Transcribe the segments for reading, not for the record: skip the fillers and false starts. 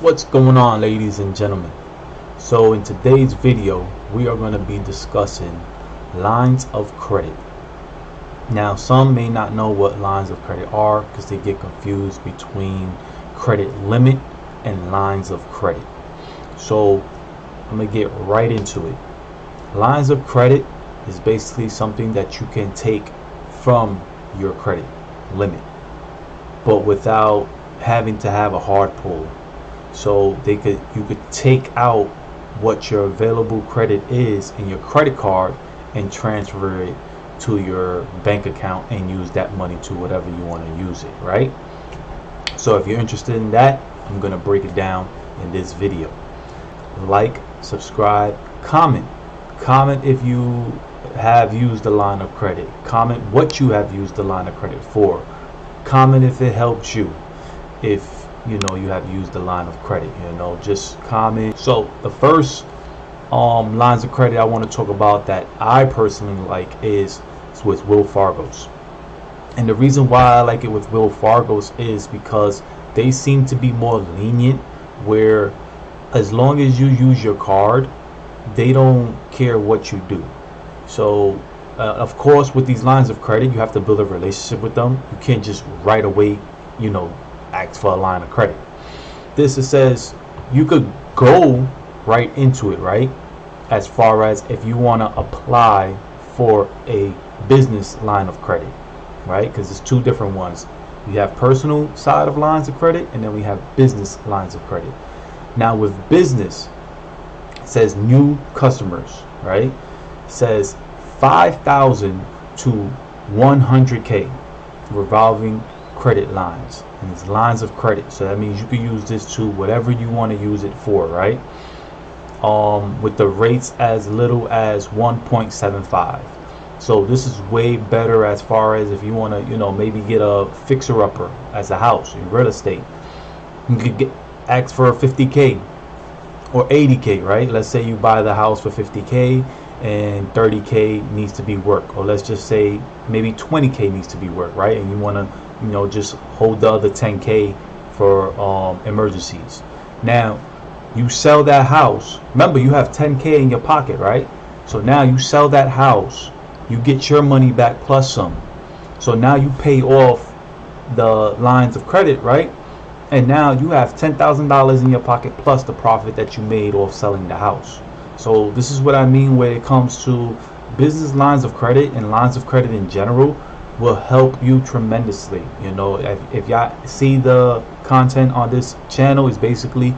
What's going on, ladies and gentlemen? So in today's video we are going to be discussing lines of credit. Now some may not know what lines of credit are because they get confused between credit limit and lines of credit. So I'm going to get right into it. Lines of credit is basically something that you can take from your credit limit, but without having to have a hard pull. So you could take out what your available credit is in your credit card and transfer it to your bank account and use that money to whatever you want to use it, right? So if you're interested in that, I'm going to break it down in this video. Like, subscribe, comment if you have used a line of credit, comment what you have used the line of credit for, comment if it helps you, if you have used the line of credit, just comment. So the first lines of credit I want to talk about that I personally like is with Wells Fargo's. And the reason why I like it with Wells Fargo's is because they seem to be more lenient, where as long as you use your card, they don't care what you do. So of course, with these lines of credit, you have to build a relationship with them. You can't just right away ask for a line of credit. It says you could go right into it, right? As far as if you want to apply for a business line of credit, right? Because there's two different ones. We have personal side of lines of credit, and then we have business lines of credit. Now with business, it says new customers, right? It says 5,000 to 100K revolving credit lines, and it's lines of credit. So that means you can use this to whatever you want to use it for, right? With the rates as little as 1.75. so this is way better as far as if you want to maybe get a fixer-upper as a house in real estate. You could ask for 50K or 80K, right? Let's say you buy the house for 50K and 30K needs to be work, or let's just say maybe 20K needs to be work, right? And you want to just hold the other 10K for emergencies. Now you sell that house. Remember, you have 10K in your pocket, right? So now you sell that house, you get your money back plus some. So now you pay off the lines of credit, right? And now you have $10,000 in your pocket plus the profit that you made off selling the house. So this is what I mean when it comes to business lines of credit, and lines of credit in general will help you tremendously. If y'all see the content on this channel is basically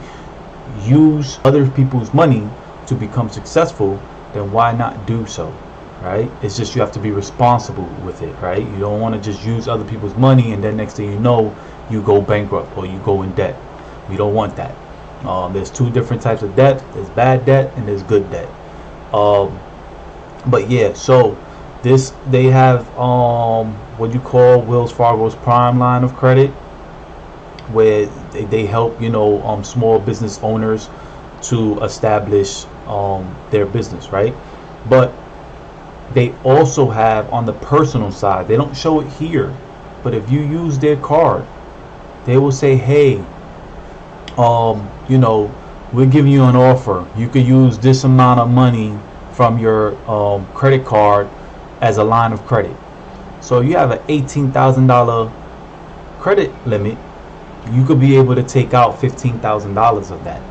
use other people's money to become successful, then why not do so, right? It's just you have to be responsible with it, right? You don't want to just use other people's money and then next thing you know you go bankrupt or you go in debt. You don't want that. There's two different types of debt. There's bad debt and there's good debt. But yeah, so they have what you call Wells Fargo's Prime line of credit, where they help small business owners to establish their business, right? But they also have on the personal side, they don't show it here, but if you use their card, they will say, hey, we're giving you an offer. You could use this amount of money from your credit card as a line of credit. So you have an $18,000 credit limit, you could be able to take out $15,000 of that.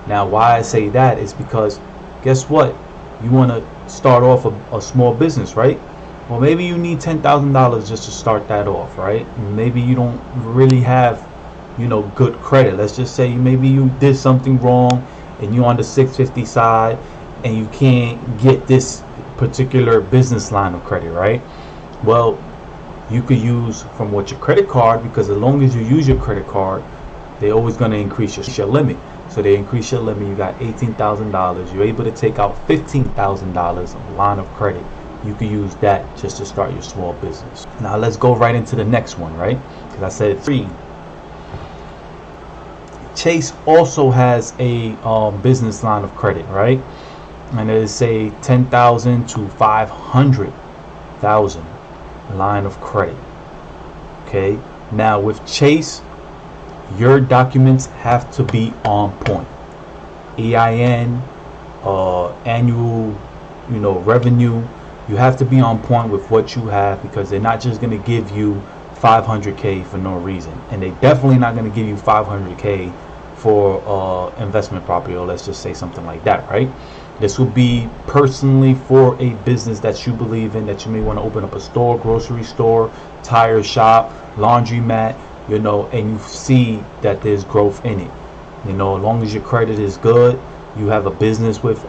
Now why I say that is because guess what, you want to start off a small business, right? Well, maybe you need $10,000 just to start that off, right? Maybe you don't really have good credit. Let's just say maybe you did something wrong and you're on the 650 side and you can't get this particular business line of credit, right? Well, you could use from what your credit card, because as long as you use your credit card, they're always going to increase your limit. So they increase your limit. You got $18,000. You're able to take out $15,000 of line of credit. You could use that just to start your small business. Now let's go right into the next one, right? Because I said it's free. Chase also has a business line of credit, right? And it is a 10,000 to 500,000 line of credit. Okay. Now with Chase, your documents have to be on point. EIN, annual, revenue. You have to be on point with what you have, because they're not just going to give you 500K for no reason, and they definitely not going to give you 500K for investment property, or let's just say something like that, right? This will be personally for a business that you believe in, that you may want to open up a store, grocery store, tire shop, laundromat, and you see that there's growth in it. As long as your credit is good, you have a business with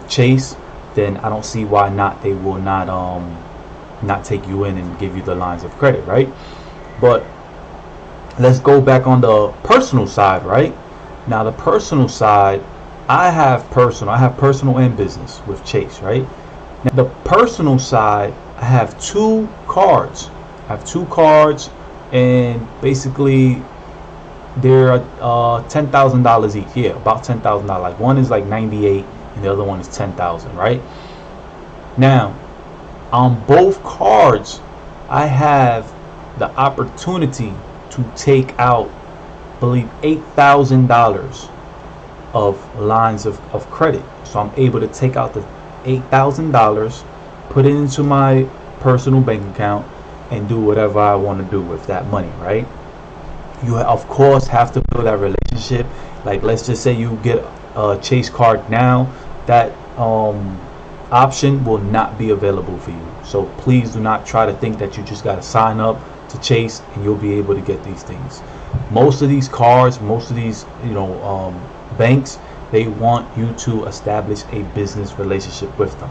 Chase, then I don't see why not they will not take you in and give you the lines of credit, right? But let's go back on the personal side, right? Now the personal side, I have personal and business with Chase, right? Now the personal side, I have two cards. And basically they're $10,000 each. Yeah, about $10,000. Like one is like 98 and the other one is 10,000, right? Now on both cards I have the opportunity to take out, I believe, $8,000 of lines of credit. So I'm able to take out the $8,000, put it into my personal bank account, and do whatever I want to do with that money, right? You of course have to build that relationship. Like, let's just say you get a Chase card now, that option will not be available for you. So please do not try to think that you just got to sign up to Chase and you'll be able to get these things. Most of these cards, most of these banks, they want you to establish a business relationship with them.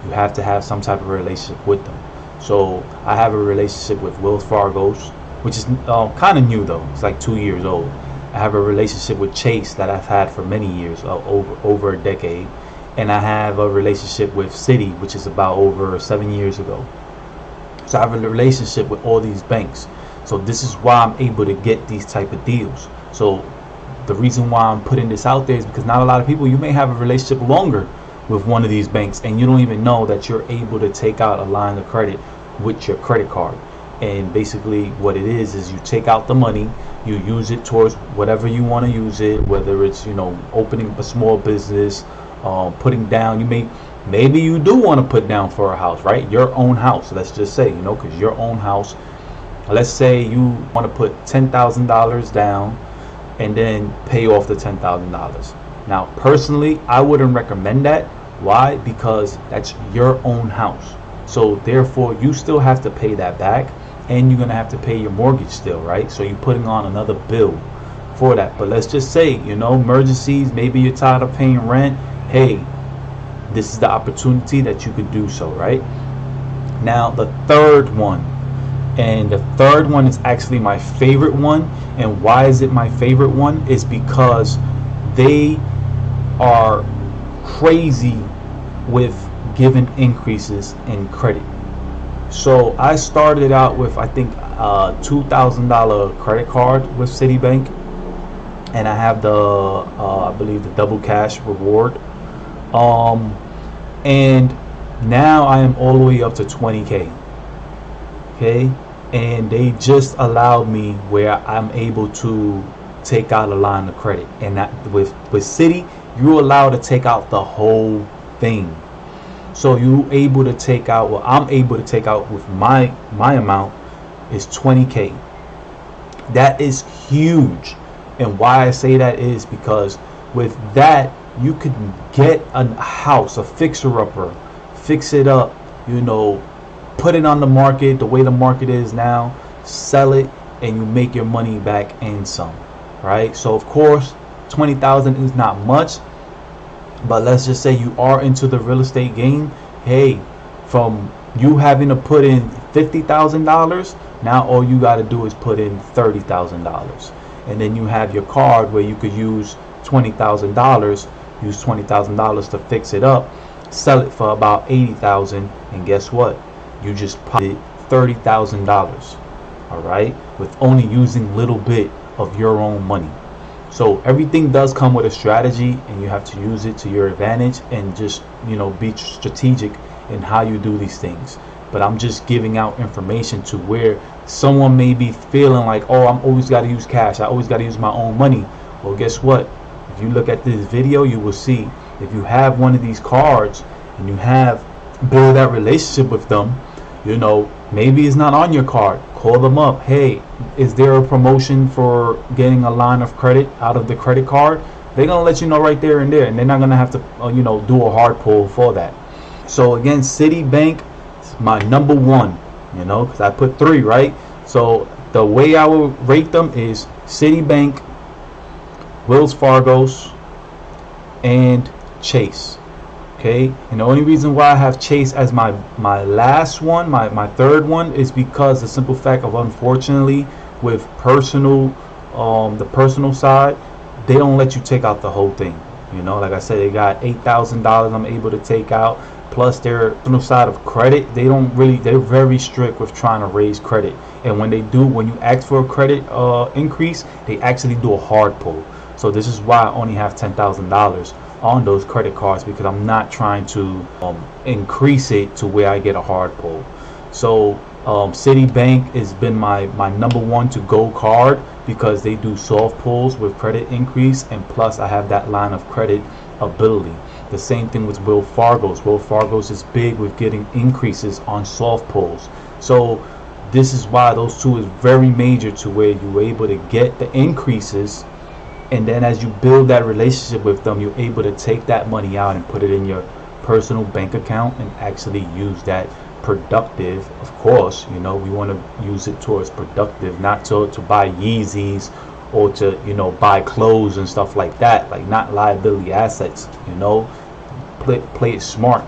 You have to have some type of relationship with them. So I have a relationship with Wells Fargo, which is kind of new though. It's like 2 years old. I have a relationship with Chase that I've had for many years, over a decade, and I have a relationship with Citi, which is about over 7 years ago. So I have a relationship with all these banks. So this is why I'm able to get these type of deals. So the reason why I'm putting this out there is because not a lot of people, you may have a relationship longer with one of these banks and you don't even know that you're able to take out a line of credit with your credit card. And basically what it is you take out the money, you use it towards whatever you want to use it, whether it's opening a small business, putting down, maybe you do want to put down for a house, right? Your own house, let's just say, because your own house, let's say you want to put $10,000 down and then pay off the $10,000. Now personally, I wouldn't recommend that. Why? Because that's your own house, so therefore you still have to pay that back, and you're gonna have to pay your mortgage still, right? So you're putting on another bill for that. But let's just say, emergencies, maybe you're tired of paying rent. Hey, this is the opportunity that you could do so, right? Now the third one, and the third one is actually my favorite one. And why is it my favorite one? Is because they are crazy with giving increases in credit. So I started out with, I think, $2,000 credit card with Citibank, and I have the I believe the double cash reward, and now I am all the way up to 20K. Okay, and they just allowed me where I'm able to take out a line of credit, and that with Citi, you're allowed to take out the whole thing. So you able to take out, well, I'm able to take out with my amount is 20K. That is huge. And why I say that is because with that you could get a house, a fixer-upper, fix it up, put it on the market the way the market is now, sell it, and you make your money back and some, right? So of course 20,000 is not much, but let's just say you are into the real estate game. Hey, from you having to put in $50,000, now all you got to do is put in $30,000, and then you have your card where you could use $20,000, use $20,000 to fix it up, sell it for about $80,000, and guess what? You just pocketed $30,000. All right, with only using little bit of your own money. So everything does come with a strategy, and you have to use it to your advantage, and just be strategic in how you do these things. but I'm just giving out information to where someone may be feeling like, oh, I'm always got to use cash, I always got to use my own money. Well, guess what? If you look at this video, you will see if you have one of these cards and you have build that relationship with them, you know, maybe it's not on your card, call them up. Hey, is there a promotion for getting a line of credit out of the credit card? They're gonna let you know right there and there, and they're not gonna have to you know, do a hard pull for that. So again, Citibank is my number one, you know, because I put 3, right? So the way I will rate them is Citibank, Wells Fargo's, and Chase. Okay, and the only reason why I have Chase as my last one, my third one, is because the simple fact of, unfortunately, with personal the personal side, they don't let you take out the whole thing. You know, like I said, they got $8,000 I'm able to take out, plus their personal side of credit. They don't really, they're very strict with trying to raise credit, and when they do, when you ask for a credit increase, they actually do a hard pull. So this is why I only have $10,000 on those credit cards, because I'm not trying to increase it to where I get a hard pull. So Citibank has been my number one to go card, because they do soft pulls with credit increase, and plus I have that line of credit ability. The same thing with Wells Fargo's. Wells Fargo's is big with getting increases on soft pulls. So this is why those two is very major, to where you're able to get the increases, and then as you build that relationship with them, you're able to take that money out and put it in your personal bank account and actually use that productive. Of course, you know, we want to use it towards productive, not to buy Yeezys or to, you know, buy clothes and stuff like that, like not liability assets. You know, play it smart.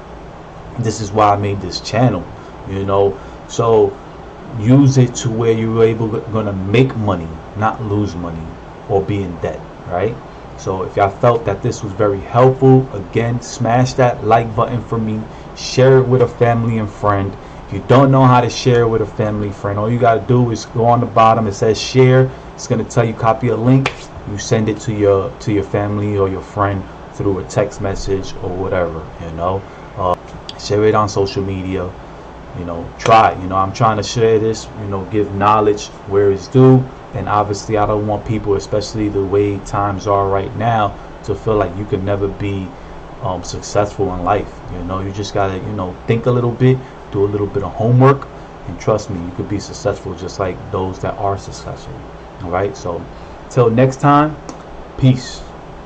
This is why I made this channel, you know. So use it to where you're gonna make money, not lose money or be in debt, right? So if y'all felt that this was very helpful, again, smash that like button for me, share it with a family and friend. If you don't know how to share it with a family friend, all you got to do is go on the bottom, it says share. It's going to tell you copy a link, you send it to your family or your friend through a text message or whatever, you know. Share it on social media, you know. Try, you know, I'm trying to share this, you know, give knowledge where it's due. And obviously I don't want people, especially the way times are right now, to feel like you can never be successful in life. You know, you just gotta, you know, think a little bit, do a little bit of homework, and trust me, you could be successful just like those that are successful. All right, so till next time, peace.